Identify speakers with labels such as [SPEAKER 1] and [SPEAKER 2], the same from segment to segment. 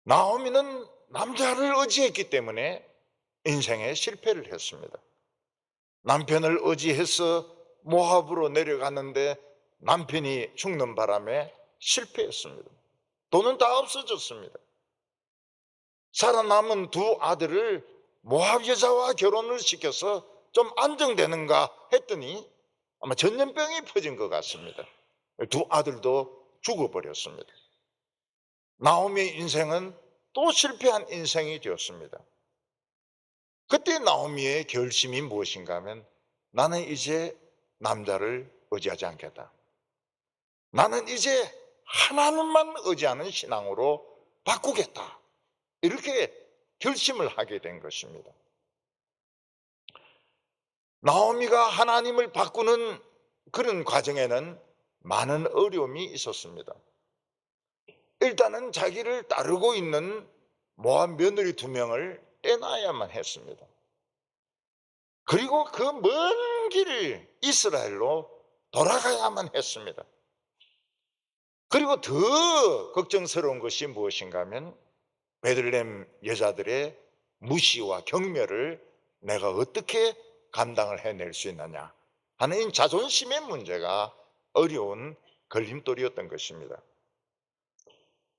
[SPEAKER 1] 나오미는 남자를 의지했기 때문에 인생에 실패를 했습니다. 남편을 의지해서 모압으로 내려갔는데 남편이 죽는 바람에 실패했습니다. 돈은 다 없어졌습니다. 살아남은 두 아들을 모압 여자와 결혼을 시켜서 좀 안정되는가 했더니 아마 전염병이 퍼진 것 같습니다. 두 아들도 죽어버렸습니다. 나오미의 인생은 또 실패한 인생이 되었습니다. 그때 나오미의 결심이 무엇인가 하면, 나는 이제 남자를 의지하지 않겠다. 나는 이제 하나님만 의지하는 신앙으로 바꾸겠다. 이렇게 결심을 하게 된 것입니다. 나오미가 하나님을 바꾸는 그런 과정에는 많은 어려움이 있었습니다. 일단은 자기를 따르고 있는 모압 며느리 2명을 떼놔야만 했습니다. 그리고 그 먼 길을 이스라엘로 돌아가야만 했습니다. 그리고 더 걱정스러운 것이 무엇인가 하면, 베들레헴 여자들의 무시와 경멸을 내가 어떻게 감당을 해낼 수 있느냐 하는 이 자존심의 문제가 어려운 걸림돌이었던 것입니다.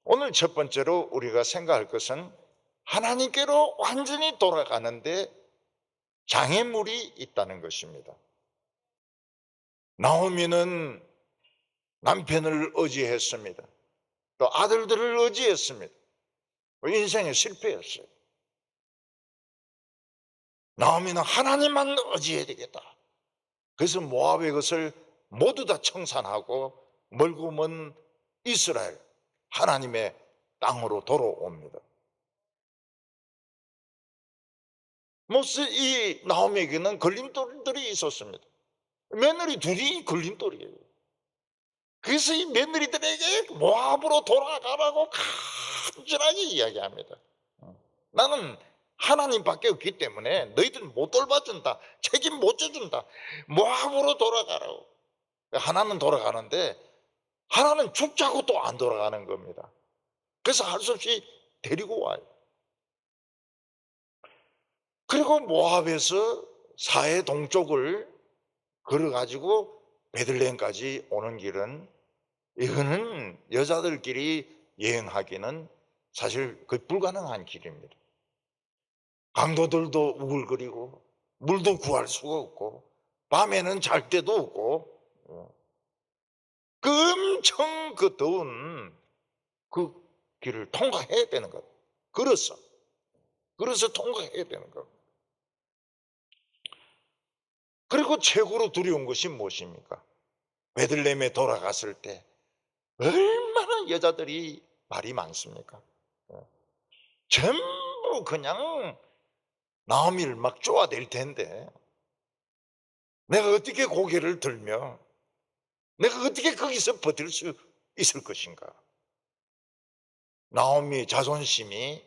[SPEAKER 1] 오늘 첫 번째로 우리가 생각할 것은, 하나님께로 완전히 돌아가는데 장애물이 있다는 것입니다. 나오미는 남편을 의지했습니다. 또 아들들을 의지했습니다. 인생에 실패했어요. 나오미는 하나님만 의지해야 되겠다. 그래서 모압의 것을 모두 다 청산하고 멀고 먼 이스라엘 하나님의 땅으로 돌아옵니다. 이 나오미에게는 걸림돌들이 있었습니다. 며느리 둘이 걸림돌이에요. 그래서 이 며느리들에게 모압으로 돌아가라고 간절하게 이야기합니다. 나는 하나님밖에 없기 때문에 너희들 못 돌봐준다, 책임 못 져준다, 모압으로 돌아가라고. 하나는 돌아가는데 하나는 죽자고 또 안 돌아가는 겁니다. 그래서 할 수 없이 데리고 와요. 그리고 모압에서 사해 동쪽을 걸어가지고 베들레헴까지 오는 길은, 이거는 여자들끼리 여행하기는 사실 거의 불가능한 길입니다. 강도들도 우글거리고 물도 구할 수가 없고 밤에는 잘 데도 없고, 그 엄청 그 더운 그 길을 통과해야 되는 것. 그래서 통과해야 되는 것. 그리고 최고로 두려운 것이 무엇입니까? 베들레헴에 돌아갔을 때 얼마나 여자들이 말이 많습니까? 전부 그냥 나오미를 막 쪼아댈 텐데, 내가 어떻게 고개를 들며 내가 어떻게 거기서 버틸 수 있을 것인가? 나오미의 자존심이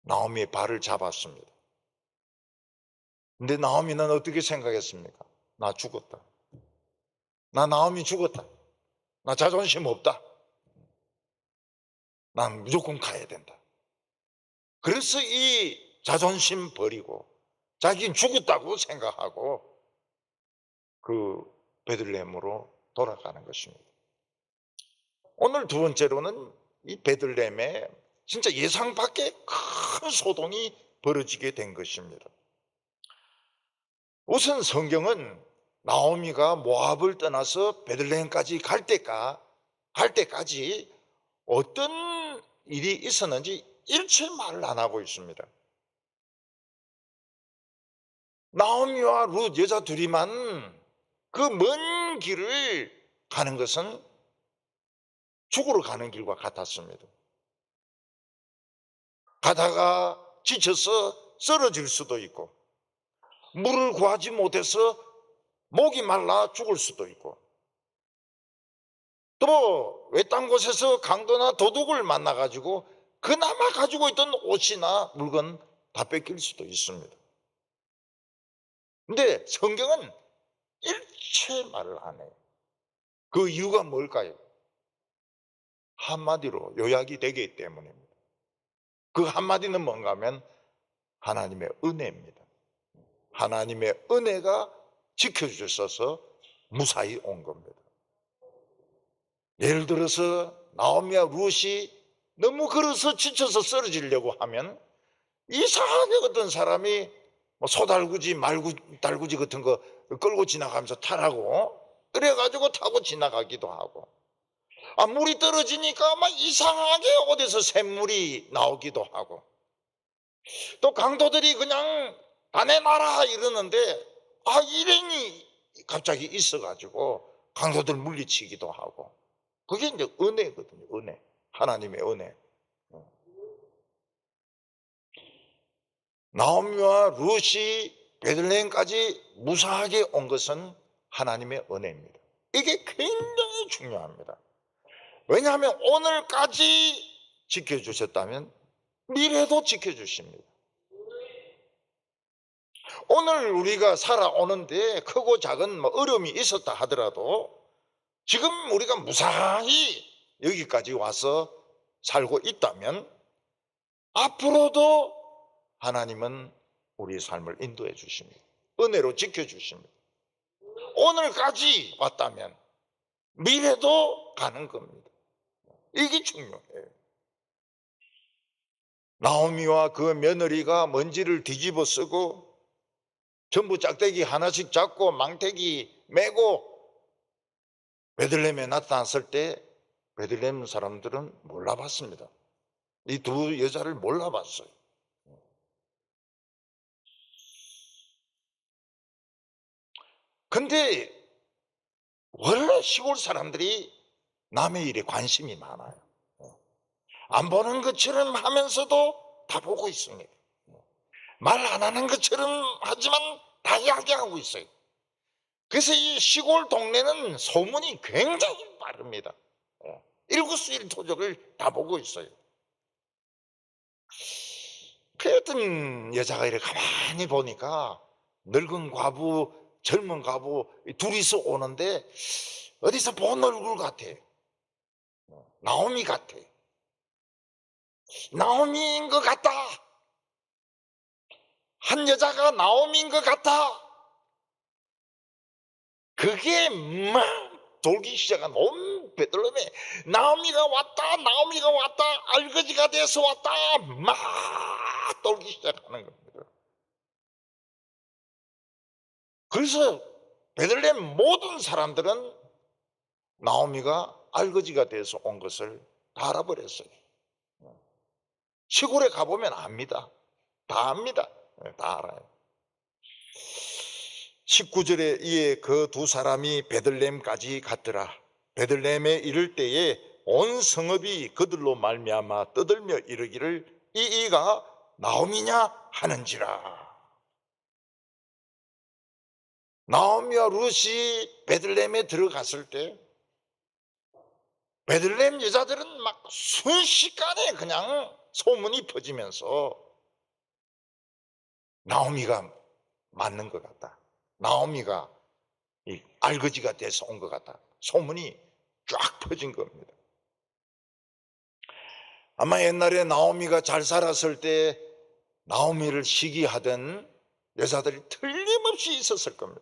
[SPEAKER 1] 나오미의 발을 잡았습니다. 근데 나오미는 어떻게 생각했습니까? 나 죽었다. 나 나오미 죽었다. 나 자존심 없다. 난 무조건 가야 된다. 그래서 이 자존심 버리고 자기는 죽었다고 생각하고 그 베들레헴으로 돌아가는 것입니다. 오늘 두 번째로는 이 베들레헴에 진짜 예상 밖의 큰 소동이 벌어지게 된 것입니다. 우선 성경은 나오미가 모압을 떠나서 베들레헴까지 갈 때까지 어떤 일이 있었는지 일체 말을 안 하고 있습니다. 나오미와 룻 여자 둘이만 그 먼 길을 가는 것은 죽으러 가는 길과 같았습니다. 가다가 지쳐서 쓰러질 수도 있고, 물을 구하지 못해서 목이 말라 죽을 수도 있고, 또 외딴 곳에서 강도나 도둑을 만나가지고 그나마 가지고 있던 옷이나 물건 다 뺏길 수도 있습니다. 근데 성경은 일체 말을 안 해요. 그 이유가 뭘까요? 한마디로 요약이 되기 때문입니다. 그 한마디는 뭔가 하면 하나님의 은혜입니다. 하나님의 은혜가 지켜주셔서 무사히 온 겁니다. 예를 들어서 나오미와 룻이 너무 걸어서 지쳐서 쓰러지려고 하면 이상하게 어떤 사람이 뭐 소달구지 말달구지 같은 거 끌고 지나가면서 타라고 그래가지고 타고 지나가기도 하고, 물이 떨어지니까 막 이상하게 어디서 샘물이 나오기도 하고, 또 강도들이 그냥 다 내놔라 이러는데 일행이 갑자기 있어가지고 강도들 물리치기도 하고, 그게 이제 은혜거든요. 은혜, 하나님의 은혜. 나오미와 룻이 베들레헴까지 무사하게 온 것은 하나님의 은혜입니다. 이게 굉장히 중요합니다. 왜냐하면 오늘까지 지켜주셨다면 미래도 지켜주십니다. 오늘 우리가 살아오는데 크고 작은 어려움이 있었다 하더라도 지금 우리가 무사히 여기까지 와서 살고 있다면 앞으로도 하나님은 우리의 삶을 인도해 주십니다. 은혜로 지켜주십니다. 오늘까지 왔다면 미래도 가는 겁니다. 이게 중요해요. 나오미와 그 며느리가 먼지를 뒤집어 쓰고 전부 짝대기 하나씩 잡고 망태기 메고 베들레헴에 나타났을 때 베들레헴 사람들은 몰라봤습니다. 이 두 여자를 몰라봤어요. 근데 원래 시골 사람들이 남의 일에 관심이 많아요. 안 보는 것처럼 하면서도 다 보고 있습니다. 말 안 하는 것처럼 하지만 다 이야기하고 있어요. 그래서 이 시골 동네는 소문이 굉장히 빠릅니다. 일거수일투족을 다 보고 있어요. 그 어떤 여자가 이렇게 가만히 보니까 늙은 과부, 젊은 과부 둘이서 오는데 어디서 본 얼굴 같아. 나오미 같아. 나오미인 것 같다. 한 여자가 나오미인 것 같아. 그게 막 돌기 시작한 온 베들레헴에 나오미가 왔다, 나오미가 왔다, 알거지가 돼서 왔다, 막 돌기 시작하는 겁니다. 그래서 베들레헴 모든 사람들은 나오미가 알거지가 돼서 온 것을 다 알아버렸어요. 시골에 가보면 압니다. 다 압니다. 다 알아요. 19절에 이에 그 두 사람이 베들레헴까지 갔더라. 베들레헴에 이를 때에 온 성읍이 그들로 말미암아 떠들며 이르기를 이가 나오미냐 하는지라. 나오미와 룻이 베들레헴에 들어갔을 때 베들레헴 여자들은 막 순식간에 그냥 소문이 퍼지면서 나오미가 맞는 것 같다. 나오미가 이 알거지가 돼서 온 것 같다. 소문이 쫙 퍼진 겁니다. 아마 옛날에 나오미가 잘 살았을 때 나오미를 시기하던 여자들이 틀림없이 있었을 겁니다.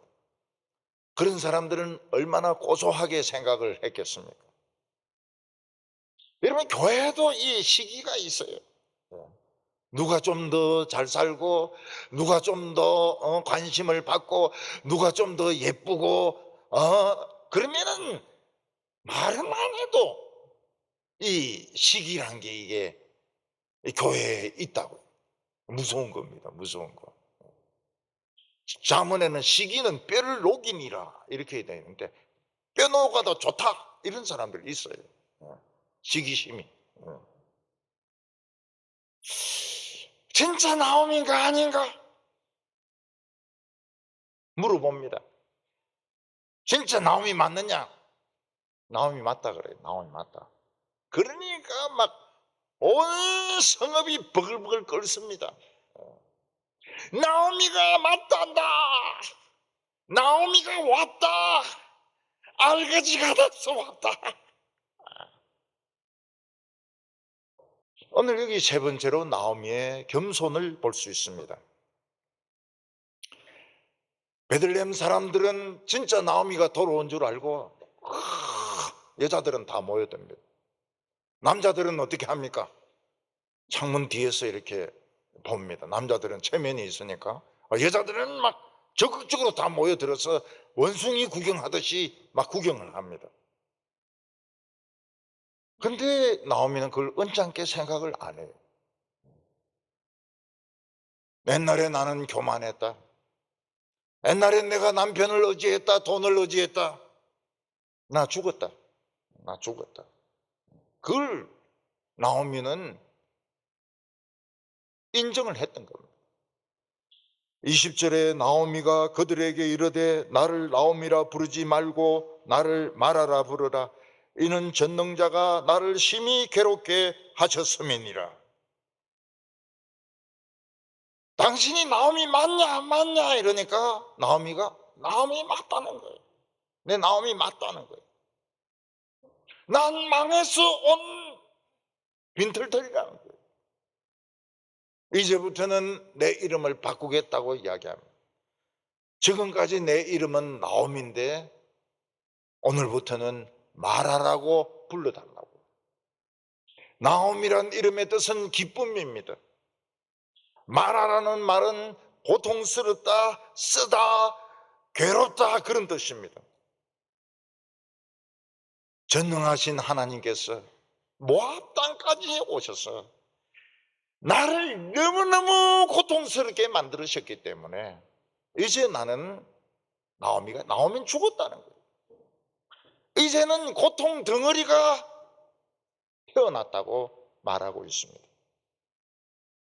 [SPEAKER 1] 그런 사람들은 얼마나 고소하게 생각을 했겠습니까? 여러분, 교회도 이 시기가 있어요. 누가 좀 더 잘 살고, 누가 좀 더 관심을 받고, 누가 좀 더 예쁘고, 그러면은 말은 안 해도 이 시기란 게 이게 교회에 있다고. 무서운 겁니다. 무서운 거. 잠언에는 시기는 뼈를 녹이니라 이렇게 되어 있는데, 뼈 녹아도 좋다 이런 사람들 있어요. 시기심이. 진짜 나오미인가 아닌가 물어봅니다. 진짜 나오미 맞느냐? 나오미 맞다 그래요. 나오미 맞다. 그러니까 막 온 성읍이 버글버글 끓습니다. 나오미가 맞단다. 나오미가 왔다. 알거지가 돼서 왔다. 오늘 여기 세 번째로 나오미의 겸손을 볼 수 있습니다. 베들레헴 사람들은 진짜 나오미가 돌아온 줄 알고 여자들은 다 모여듭니다. 남자들은 어떻게 합니까? 창문 뒤에서 이렇게 봅니다. 남자들은 체면이 있으니까. 여자들은 막 적극적으로 다 모여들어서 원숭이 구경하듯이 막 구경을 합니다. 근데 나오미는 그걸 언짢게 생각을 안 해요. 옛날에 나는 교만했다. 옛날에 내가 남편을 의지했다. 돈을 의지했다. 나 죽었다. 나 죽었다. 그걸 나오미는 인정을 했던 겁니다. 20절에 나오미가 그들에게 이르되 나를 나오미라 부르지 말고 나를 마라라 부르라. 이는 전능자가 나를 심히 괴롭게 하셨음이니라. 당신이 나오미 맞냐 맞냐 이러니까 나오미가 나오미 맞다는 거예요. 내 나오미 맞다는 거예요. 난 망해서 온 빈털털이라는 거예요. 이제부터는 내 이름을 바꾸겠다고 이야기합니다. 지금까지 내 이름은 나오미인데 오늘부터는 마라라고 불러달라고. 나오미란 이름의 뜻은 기쁨입니다. 마라라는 말은 고통스럽다, 쓰다, 괴롭다 그런 뜻입니다. 전능하신 하나님께서 모압 땅까지 오셔서 나를 너무너무 고통스럽게 만들으셨기 때문에 이제 나는 나오미는 죽었다는 거예요. 이제는 고통 덩어리가 태어났다고 말하고 있습니다.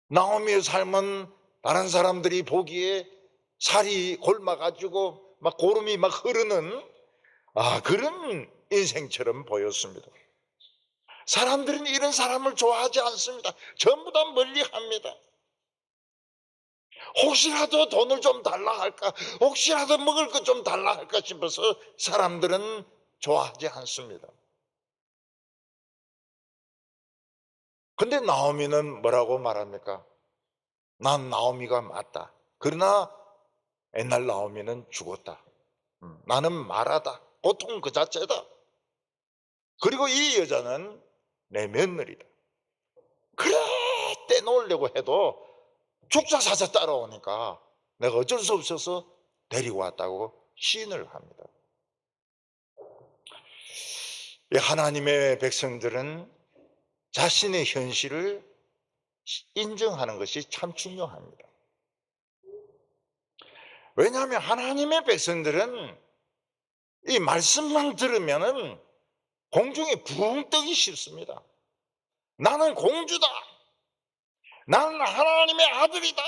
[SPEAKER 1] 나오미의 삶은 다른 사람들이 보기에 살이 곪아가지고 막 고름이 막 흐르는 그런 인생처럼 보였습니다. 사람들은 이런 사람을 좋아하지 않습니다. 전부 다 멀리합니다. 혹시라도 돈을 좀 달라 할까, 혹시라도 먹을 것 좀 달라 할까 싶어서 사람들은 좋아하지 않습니다. 근데 나오미는 뭐라고 말합니까? 난 나오미가 맞다. 그러나 옛날 나오미는 죽었다. 나는 마라다. 고통 그 자체다. 그리고 이 여자는 내 며느리다. 그래 떼놓으려고 해도 죽자 사자 따라오니까 내가 어쩔 수 없어서 데리고 왔다고 시인을 합니다. 하나님의 백성들은 자신의 현실을 인정하는 것이 참 중요합니다. 왜냐하면 하나님의 백성들은 이 말씀만 들으면은 공중에 붕 뜨기 쉽습니다. 나는 공주다. 나는 하나님의 아들이다.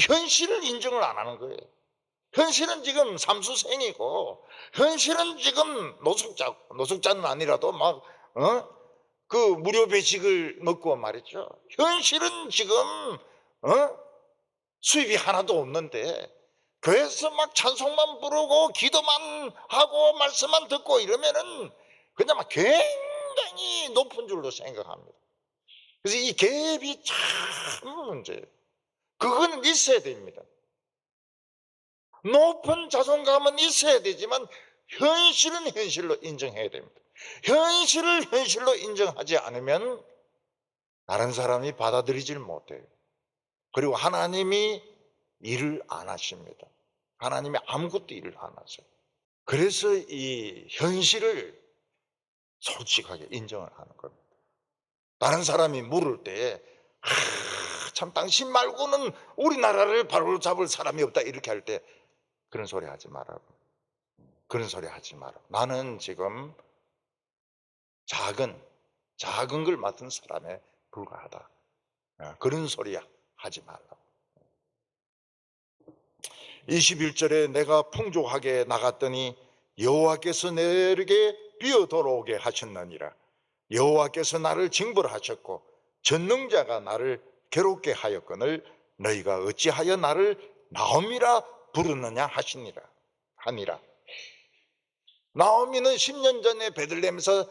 [SPEAKER 1] 현실을 인정을 안 하는 거예요. 현실은 지금 삼수생이고, 현실은 지금 노숙자는 아니라도 그 무료 배식을 먹고 말이죠. 현실은 지금 수입이 하나도 없는데 교회에서 막 찬송만 부르고 기도만 하고 말씀만 듣고 이러면은 그냥 막 굉장히 높은 줄로 생각합니다. 그래서 이 갭이 참 문제예요. 그거는 있어야 됩니다. 높은 자존감은 있어야 되지만 현실은 현실로 인정해야 됩니다. 현실을 현실로 인정하지 않으면 다른 사람이 받아들이질 못해요. 그리고 하나님이 일을 안 하십니다. 하나님이 아무것도 일을 안 하세요. 그래서 이 현실을 솔직하게 인정을 하는 겁니다. 다른 사람이 물을 때 참 당신 말고는 우리나라를 바로 잡을 사람이 없다 이렇게 할 때 그런 소리 하지 말라고. 그런 소리 하지 마라. 나는 지금 작은 걸 맡은 사람에 불과하다. 그런 소리 하지 말라고. 21절에 내가 풍족하게 나갔더니 여호와께서 내게 비어 돌아오게 하셨느니라. 여호와께서 나를 징벌하셨고 전능자가 나를 괴롭게 하였거늘 너희가 어찌하여 나를 나오미라 부르느냐 하니라. 나오미는 10년 전에 베들레헴에서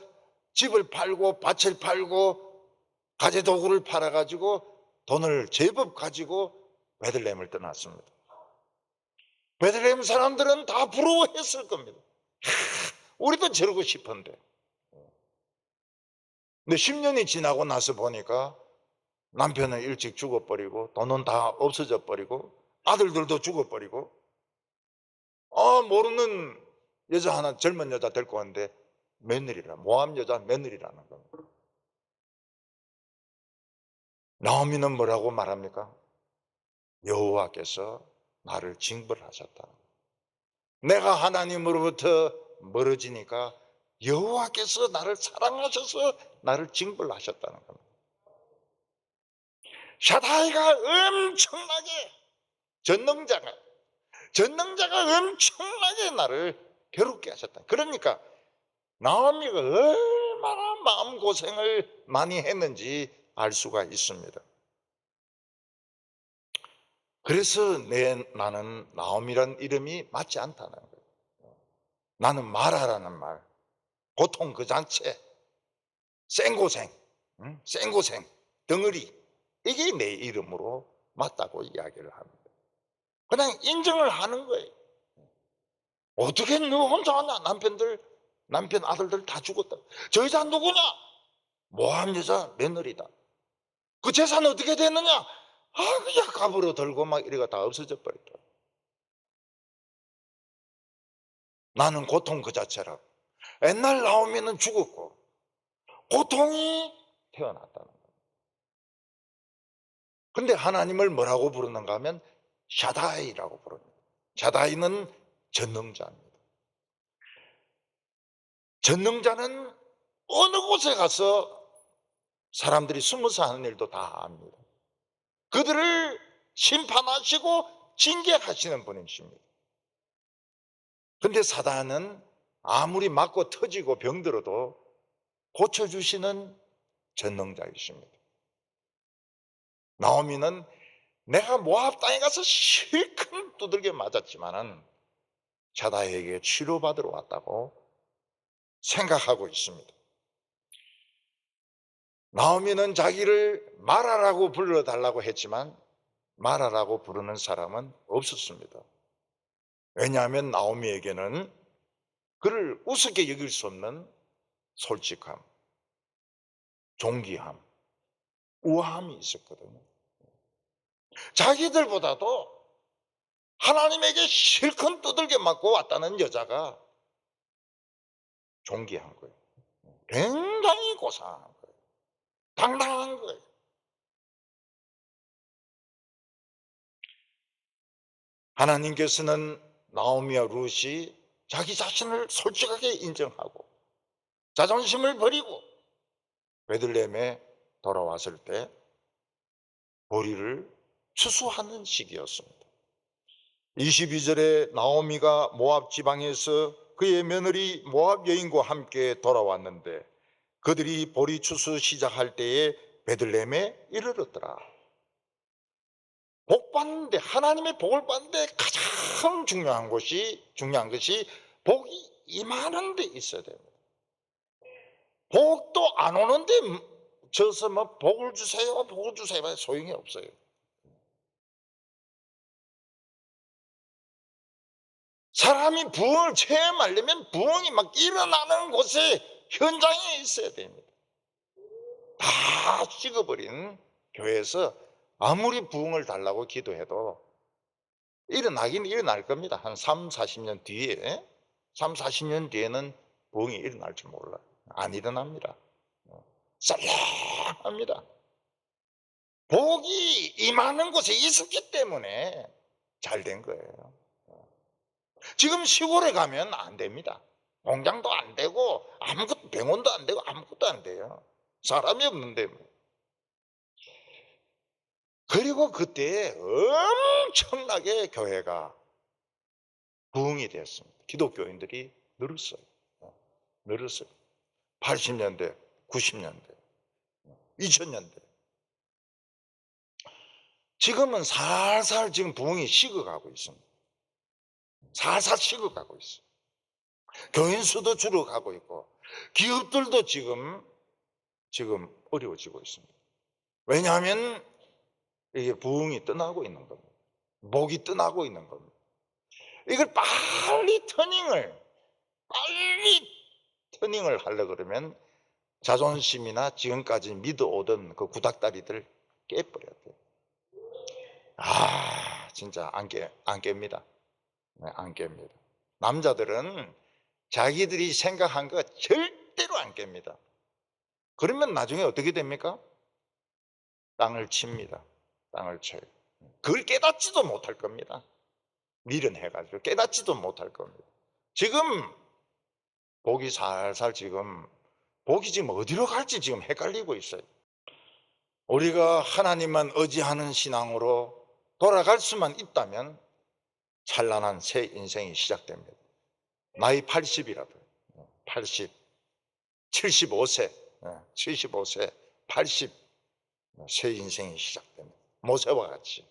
[SPEAKER 1] 집을 팔고 밭을 팔고 가재도구를 팔아가지고 돈을 제법 가지고 베들레헴을 떠났습니다. 베들레헴 사람들은 다 부러워했을 겁니다. 우리도 저러고 싶은데. 근데 10년이 지나고 나서 보니까 남편은 일찍 죽어버리고 돈은 다 없어져 버리고 아들들도 죽어버리고 모르는 여자 하나, 젊은 여자 데리고 왔는데 며느리라, 모함 여자 며느리라는 겁니다. 나오미는 뭐라고 말합니까? 여호와께서 나를 징벌하셨다. 내가 하나님으로부터 멀어지니까 여호와께서 나를 사랑하셔서 나를 징벌하셨다는 겁니다. 샤다이가 엄청나게 전능자가 엄청나게 나를 괴롭게 하셨다. 그러니까 나오미가 얼마나 마음고생을 많이 했는지 알 수가 있습니다. 그래서 나는 나오미란 이름이 맞지 않다는 거예요. 나는 마라라는 말, 고통 그 자체, 생고생, 덩어리, 이게 내 이름으로 맞다고 이야기를 합니다. 그냥 인정을 하는 거예요. 어떻게 너 혼자 하냐? 남편 아들들 다 죽었다. 저 여자 누구냐? 모함 여자 며느리다. 그 재산 어떻게 됐느냐? 그냥 갑으로 들고 막 이래가 다 없어져 버렸다. 나는 고통 그 자체라고. 옛날 나오면은 죽었고 고통이 태어났다는 거예요. 근데 하나님을 뭐라고 부르는가 하면 샤다이라고 부릅니다. 샤다이는 전능자입니다. 전능자는 어느 곳에 가서 사람들이 숨어서 하는 일도 다 압니다. 그들을 심판하시고 징계하시는 분이십니다. 근데 사단은 아무리 맞고 터지고 병들어도 고쳐주시는 전능자이십니다. 나오미는 내가 모압 땅에 가서 실컷 두들겨 맞았지만은 샤다이에게 치료받으러 왔다고 생각하고 있습니다. 나오미는 자기를 마라라고 불러달라고 했지만 마라라고 부르는 사람은 없었습니다. 왜냐하면 나오미에게는 그를 우습게 여길 수 없는 솔직함, 존귀함, 우아함이 있었거든요. 자기들보다도 하나님에게 실컷 두들겨 맞고 왔다는 여자가 존귀한 거예요. 굉장히 고상한 거예요. 당당한 거예요. 하나님께서는 나오미와 룻이 자기 자신을 솔직하게 인정하고 자존심을 버리고 베들레헴에 돌아왔을 때 보리를 추수하는 시기였습니다. 22절에 나오미가 모압 지방에서 그의 며느리 모압 여인과 함께 돌아왔는데 그들이 보리 추수 시작할 때에 베들레헴에 이르렀더라. 복 받는데, 하나님의 복을 받는데 가장 중요한 것이 복이 임하는 데 있어야 됩니다. 복도 안 오는데 저서 뭐 복을 주세요 소용이 없어요. 사람이 부흥을 체험하려면 부흥이 막 일어나는 곳에 현장에 있어야 됩니다. 다 식어버린 교회에서 아무리 부흥을 달라고 기도해도 일어나긴 일어날 겁니다. 한 3, 40년 뒤에 3, 40년 뒤에는 부흥이 일어날 줄 몰라요. 안 일어납니다. 썰렁합니다. 복이 임하는 곳에 있었기 때문에 잘 된 거예요. 지금 시골에 가면 안 됩니다. 공장도 안 되고 아무것도, 병원도 안 되고 아무것도 안 돼요. 사람이 없는데. 그리고 그때 엄청나게 교회가 부흥이 됐습니다. 기독교인들이 늘었어요. 80년대, 90년대, 2000년대. 지금은 살살 지금 부흥이 식어가고 있습니다. 살살 식어가고 있어요. 교인 수도 줄어가고 있고 기업들도 지금 어려워지고 있습니다. 왜냐하면 이게 부흥이 떠나고 있는 겁니다. 복이 떠나고 있는 겁니다. 이걸 빨리 터닝을 하려고 그러면 자존심이나 지금까지 믿어오던 그 구닥다리들 깨버려야 돼요. 진짜 안 깹니다. 네, 안 깹니다. 남자들은 자기들이 생각한 거 절대로 안 깹니다. 그러면 나중에 어떻게 됩니까? 땅을 칩니다. 땅을 쳐요. 그걸 깨닫지도 못할 겁니다. 미련해가지고 깨닫지도 못할 겁니다. 지금 복이 살살 복이 지금 어디로 갈지 지금 헷갈리고 있어요. 우리가 하나님만 의지하는 신앙으로 돌아갈 수만 있다면 찬란한 새 인생이 시작됩니다. 나이 80이라도 80, 75세, 75세, 80, 새 인생이 시작됩니다. 모세와 같이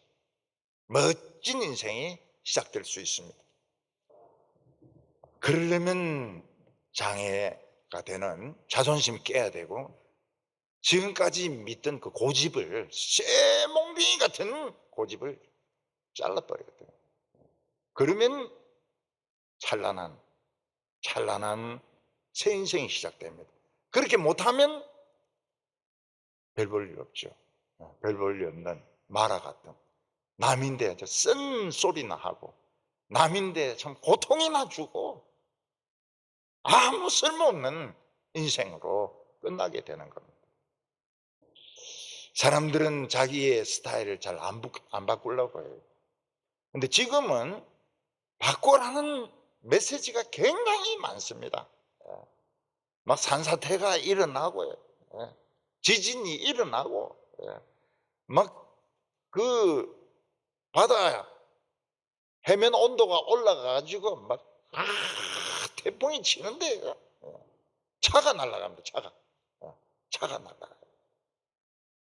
[SPEAKER 1] 멋진 인생이 시작될 수 있습니다. 그러려면 장애가 되는 자존심 깨야 되고, 지금까지 믿던 그 고집을, 쇠몽둥이 같은 고집을 잘라버려야 돼요. 그러면 찬란한 새 인생이 시작됩니다. 그렇게 못하면 별 볼 일 없죠. 별 볼 일 없는 마라 같은, 남인데 쓴 소리나 하고, 남인데 참 고통이나 주고 아무 쓸모없는 인생으로 끝나게 되는 겁니다. 사람들은 자기의 스타일을 잘 안 바꾸려고 해요. 근데 지금은 바꾸라는 메시지가 굉장히 많습니다. 막 산사태가 일어나고, 지진이 일어나고, 막 그 바다 해면 온도가 올라가가지고 막 태풍이 치는데 차가 날아갑니다. 차가 날아가요.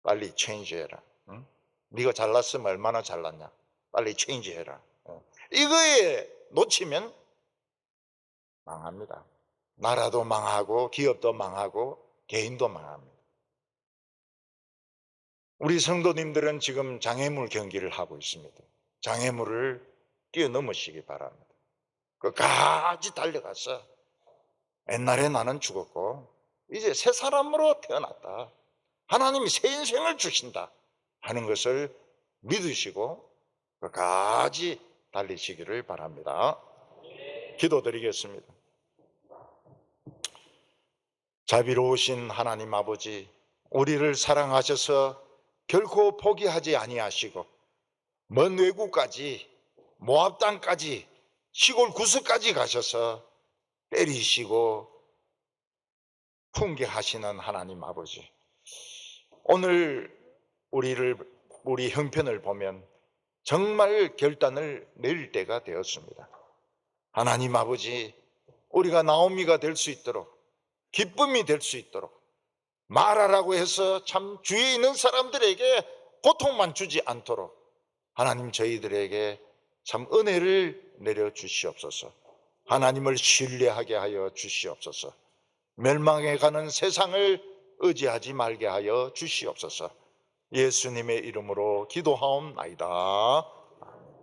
[SPEAKER 1] 빨리 체인지해라. 응? 네가 잘났으면 얼마나 잘났냐. 빨리 체인지해라. 이거에 놓치면 망합니다. 나라도 망하고 기업도 망하고 개인도 망합니다. 우리 성도님들은 지금 장애물 경기를 하고 있습니다. 장애물을 뛰어넘으시기 바랍니다. 끝까지 달려가서 옛날에 나는 죽었고 이제 새 사람으로 태어났다, 하나님이 새 인생을 주신다 하는 것을 믿으시고 끝까지 달리시기를 바랍니다. 기도드리겠습니다. 자비로우신 하나님 아버지, 우리를 사랑하셔서 결코 포기하지 아니하시고 먼 외국까지, 모압 땅까지, 시골 구석까지 가셔서 때리시고 훈계하시는 하나님 아버지, 오늘 우리 형편을 보면 정말 결단을 내릴 때가 되었습니다. 하나님 아버지, 우리가 나오미가 될 수 있도록, 기쁨이 될 수 있도록, 말하라고 해서 참 주위에 있는 사람들에게 고통만 주지 않도록 하나님 저희들에게 참 은혜를 내려 주시옵소서. 하나님을 신뢰하게 하여 주시옵소서. 멸망해 가는 세상을 의지하지 말게 하여 주시옵소서. 예수님의 이름으로 기도하옵나이다.